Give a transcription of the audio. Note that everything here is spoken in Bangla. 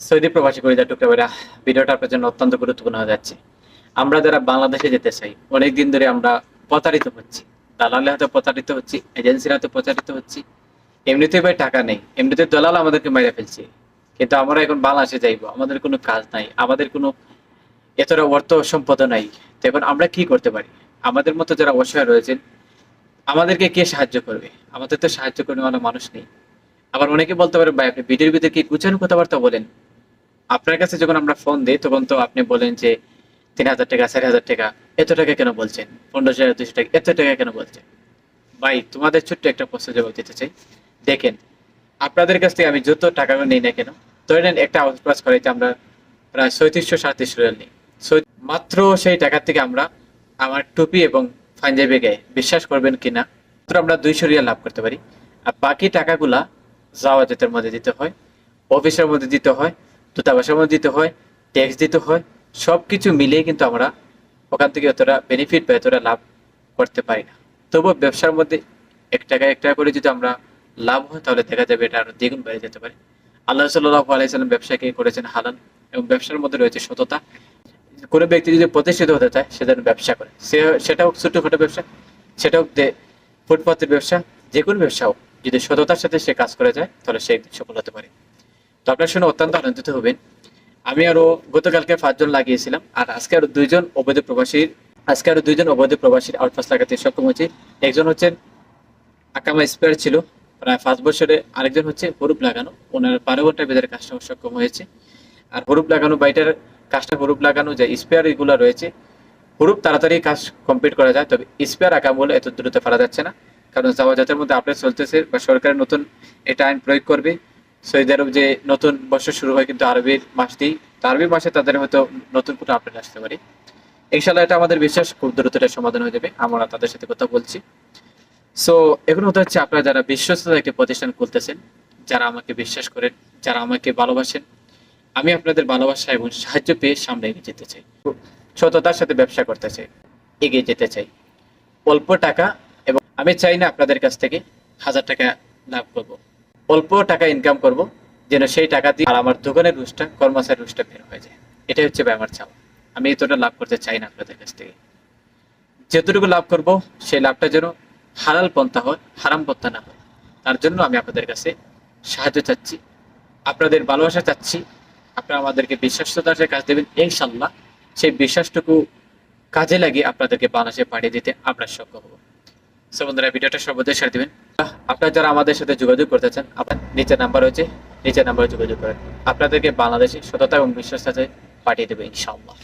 সৌদি প্রবাসী কলিজা টুকরা ভাইরা, ভিডিওটা আপনার জন্য অত্যন্ত গুরুত্বপূর্ণ হয়ে যাচ্ছে। আমরা যারা বাংলাদেশে যেতে চাই, অনেকদিন ধরে আমরা প্রতারিত হচ্ছি। দালালের হাতে প্রতারিত হচ্ছি, এজেন্সির হাতে প্রতারিত হচ্ছি। এমনিতেই ভাই টাকা নেই, এমনিতে দলাল আমাদেরকে মেরে ফেলছে। কিন্তু আমরা এখন বাংলাদেশে যাইবো, আমাদের কোনো কাজ নাই, আমাদের কোনো এতটা অর্থ সম্পদ নাই। তো এখন আমরা কি করতে পারি? আমাদের মতো যারা অসহায় রয়েছেন, আমাদেরকে কে সাহায্য করবে? আমাদের তো সাহায্য করবে মানে মানুষ নেই। আবার অনেকে বলতে পারে, ভাই আপনি ভিডিওর ভিতরে কি গুছানো কথাবার্তা বলেন। আপনার কাছে যখন আমরা ফোন দিই তখন তো আপনি বলেন যে 3,000 টাকা, 4,000 টাকা, এত টাকা কেন বলছেন? 15,200 টাকা, এত টাকা কেন বলছেন? ভাই তোমাদের ছোট্ট একটা প্রশ্ন জবাব দিতে চাই। দেখেন, আপনাদের কাছ থেকে আমি যত টাকা নেই না কেন, ধরে নেন একটা আউটপাস করাইতে আমরা প্রায় 3700-3700 নিই। মাত্র সেই টাকার থেকে আমরা আমার টুপি এবং পাঞ্জাবি গায়ে, বিশ্বাস করবেন কিনা, মাত্র আমরা 200 রিয়াল লাভ করতে পারি। আর বাকি টাকাগুলা জাওয়াজাতের মধ্যে দিতে হয়, অফিসের মধ্যে দিতে হয়, দূতাবাসের মধ্যে দিতে হয়, ট্যাক্স দিতে হয়। সবকিছু মিলিয়ে কিন্তু আমরা ওখান থেকে অতটা বেনিফিট বা এতটা লাভ করতে পারি না। তবুও ব্যবসার মধ্যে 1 টাকা করে যদি আমরা লাভ হয়, তাহলে দেখা যাবে এটা আরো দ্বিগুণ বেড়ে যেতে পারে। আল্লাহ সাল্লাল্লাহু আলাইহি সাল্লাম ব্যবসাকে করেছেন হালাল, এবং ব্যবসার মধ্যে রয়েছে সততা। কোনো ব্যক্তি যদি প্রতিষ্ঠিত হতে চায়, সে যেন ব্যবসা করে, সেটা হোক ছোটখাটো ব্যবসা, সেটা হোক ফুটপাতের ব্যবসা, যে কোনো ব্যবসা হোক, যদি সততার সাথে সে কাজ করে যায়, তাহলে সে একদিন সফল হতে পারে। তো আপনার শুনে অত্যন্ত আনন্দিত হবেন। আমি আরো গতকালকে 5 জন লাগিয়েছিলাম, আর আজকে আরো দুইজন অবৈধ প্রবাসীর আউটপাস লাগাতে সক্ষম হয়েছে। একজন হচ্ছেন আকামা স্পেয়ার ছিল প্রায় 5 বছরে, আরেকজন হচ্ছে হরুপ লাগানো, ওনার 12 ঘন্টার ভিতরে কাজটা সক্ষম হয়েছে। আর হরুপ লাগানো বাইটার কাজটা, হরুপ লাগানো যে স্পেয়ার এগুলো রয়েছে, হরুপ তাড়াতাড়ি কাজ কমপ্লিট করা যায়, তবে স্পেয়ার আকাম বলে এত দ্রুত ফেলা যাচ্ছে না। কারণ জাওয়াজাতের মধ্যে আপডেট চলতেছে, বা সরকারের নতুন এটা আইন প্রয়োগ করবে। সৌদি আরব যে নতুন বছর শুরু হয় কিন্তু আরবির মাস দিয়েই, তো আরবি মাসে তাদের হয়তো নতুন কোনো আপডেট আসতে পারে। ইনশাল্লাহ এটা আমাদের বিশ্বাস, খুব দ্রুত এটা সমাধান হয়ে যাবে। আমরা তাদের সাথে কথা বলছি। সো এখন হতে হচ্ছে, আপনারা যারা বিশ্বস্ততার একটি প্রতিষ্ঠান খুলতেছেন, যারা আমাকে বিশ্বাস করেন, যারা আমাকে ভালোবাসেন, আমি আপনাদের ভালোবাসা এবং সাহায্য পেয়ে সামনে এগিয়ে যেতে চাই, সততার সাথে ব্যবসা করতে চাই, এগিয়ে যেতে চাই অল্প টাকা। এবং আমি চাই না আপনাদের কাছ থেকে 1000 টাকা লাভ করব, অল্প টাকা ইনকাম করব, যেন সেই টাকা দিয়ে আর আমার দোকানের রুজটা, কর্মচারীর রুজটা বের হয়ে যায়। এটাই হচ্ছে ভাই আমার চাওয়া। আমি এতটা লাভ করতে চাই না আপনাদের কাছ থেকে। যতটুকু লাভ করব, সেই লাভটা যেন হালাল পন্থা হয়, হারাম পন্থা না হয়। তার জন্য আমি আপনাদের কাছে সাহায্য চাচ্ছি, আপনাদের ভালোবাসা চাচ্ছি। আপনারা আমাদেরকে বিশ্বাসতার সাথে কাজ দেবেন, ইনশাল্লাহ সেই বিশ্বাসটুকু কাজে লাগিয়ে আপনাদেরকে বাংলাদেশে পাঠিয়ে দিতে আমরা সক্ষম হব। সো বন্ধুরা, ভিডিওটা সর্বদাই শেয়ার দিবেন। আপনারা যারা আমাদের সাথে যোগাযোগ করতে চান, আপনার নিচের নাম্বার রয়েছে, নিচের নাম্বারে যোগাযোগ করেন। আপনাদেরকে বাংলাদেশে সততা এবং বিশ্বাসের সাথে পাঠিয়ে দেবে ইনশাআল্লাহ।